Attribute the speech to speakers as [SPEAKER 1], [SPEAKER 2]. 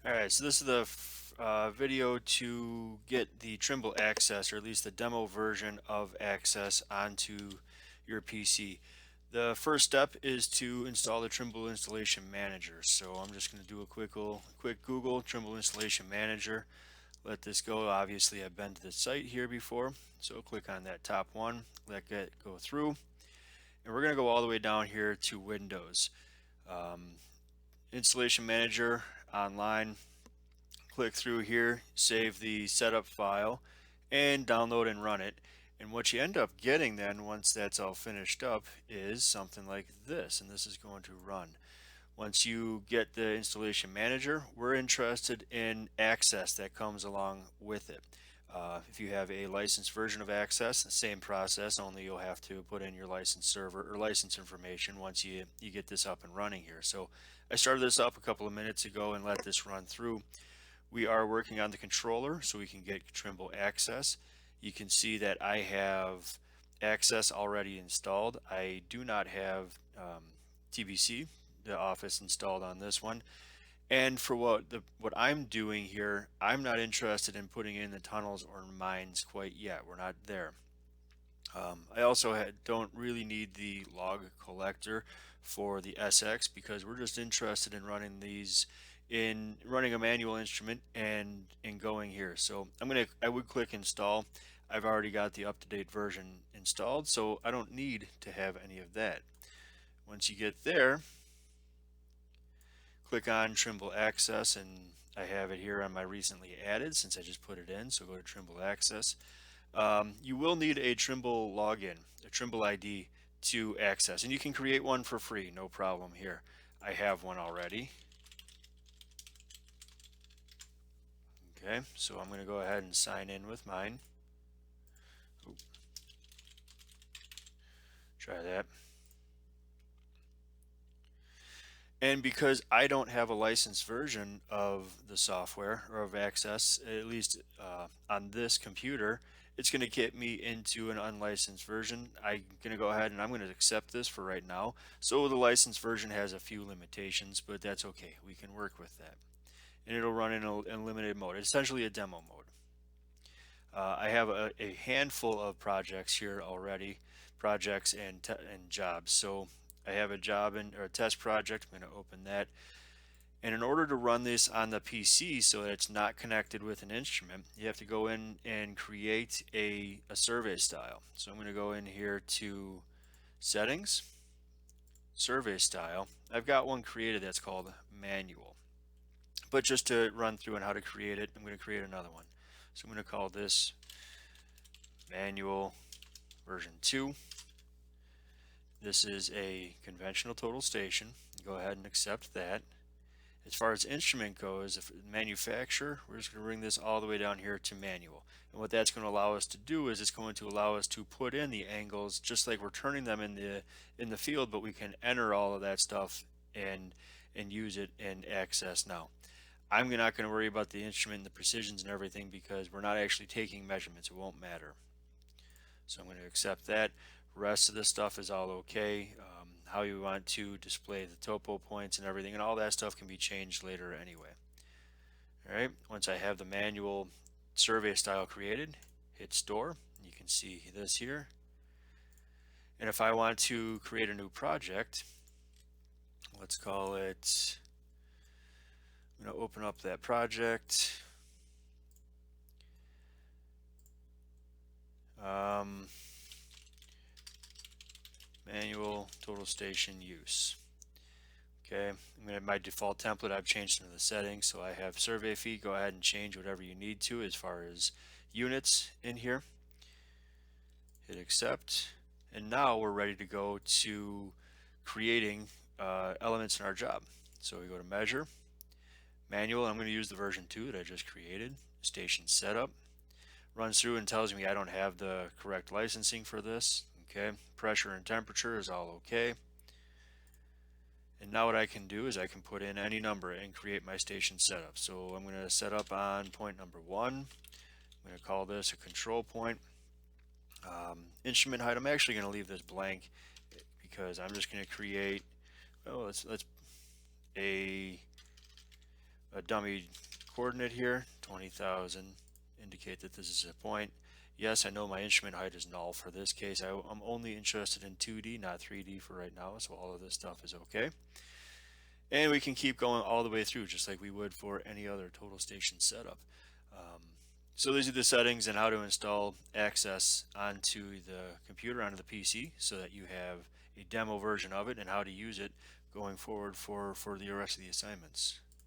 [SPEAKER 1] Alright, so this is the video to get the Trimble Access, or at least the demo version of Access, onto your PC. The first step is to install the Trimble Installation Manager. So I'm just going to do a quick Google Trimble Installation Manager. Let this go. Obviously, I've been to the site here before, so click on that top one, let it go through, and we're going to go all the way down here to Windows. Um, Installation Manager online. Click through here, save the setup file, and download and run it. And what you end up getting then, once that's all finished up, is something like this, and this is going to run. Once you get the installation manager, we're interested in Access that comes along with it. If you have a licensed version of Access, the same process, only you'll have to put in your license server or license information once you get this up and running here. So I started this up a couple of minutes ago and let this run through. We are working on the controller so we can get Trimble Access. You can see that I have Access already installed. I do not have TBC, the Office, installed on this one. And for what I'm doing here, I'm not interested in putting in the tunnels or mines quite yet. We're not there. I also don't really need the log collector for the SX because we're just interested in running these in running a manual instrument and in going here. So I would click install. I've already got the up-to-date version installed, so I don't need to have any of that. Once you get there, click on Trimble Access, and I have it here on my recently added since I just put it in. So go to Trimble Access. You will need a Trimble login, a Trimble ID to access, and you can create one for free, no problem here. I have one already. Okay, so I'm going to go ahead and sign in with mine. Oop. Try that. And because I don't have a licensed version of the software or of Access, at least on this computer, it's going to get me into an unlicensed version. I'm going to go ahead and I'm going to accept this for right now. So the licensed version has a few limitations, but that's okay. We can work with that. And it'll run in a limited mode. It's essentially a demo mode. I have a handful of projects here already, projects and jobs. So I have a job or a test project. I'm going to open that. And in order to run this on the PC so that it's not connected with an instrument, you have to go in and create a survey style. So I'm going to go in here to Settings, Survey Style. I've got one created that's called Manual. But just to run through on how to create it, I'm going to create another one. So I'm going to call this Manual version 2. This is a conventional total station. Go ahead and accept that. As far as instrument goes, if manufacturer, we're just going to bring this all the way down here to manual. And what that's going to allow us to do is it's going to allow us to put in the angles just like we're turning them in the field, but we can enter all of that stuff and use it in Access now. I'm not going to worry about the instrument and the precisions and everything because we're not actually taking measurements. It won't matter. So I'm going to accept that. Rest of this stuff is all okay. How you want to display the topo points and everything, and all that stuff can be changed later anyway. All right, once I have the manual survey style created, hit store. You can see this here. And if I want to create a new project, let's call it, I'm going to open up that project. Manual total station use. Okay, I'm going to my default template. I've changed some of the settings, so I have survey feet. Go ahead and change whatever you need to as far as units in here. Hit accept, and now we're ready to go to creating elements in our job. So we go to measure, manual. I'm going to use the version 2 that I just created. Station setup runs through and tells me I don't have the correct licensing for this. Okay, pressure and temperature is all okay. And now what I can do is I can put in any number and create my station setup. So I'm going to set up on point number 1. I'm going to call this a control point. Instrument height, I'm actually going to leave this blank because I'm just going to create, let's a dummy coordinate here, 20,000, indicate that this is a point. Yes, I know my instrument height is null for this case. I'm only interested in 2D, not 3D for right now, so all of this stuff is okay. And we can keep going all the way through, just like we would for any other total station setup. So these are the settings and how to install Access onto the computer, onto the PC, so that you have a demo version of it and how to use it going forward for the rest of the assignments.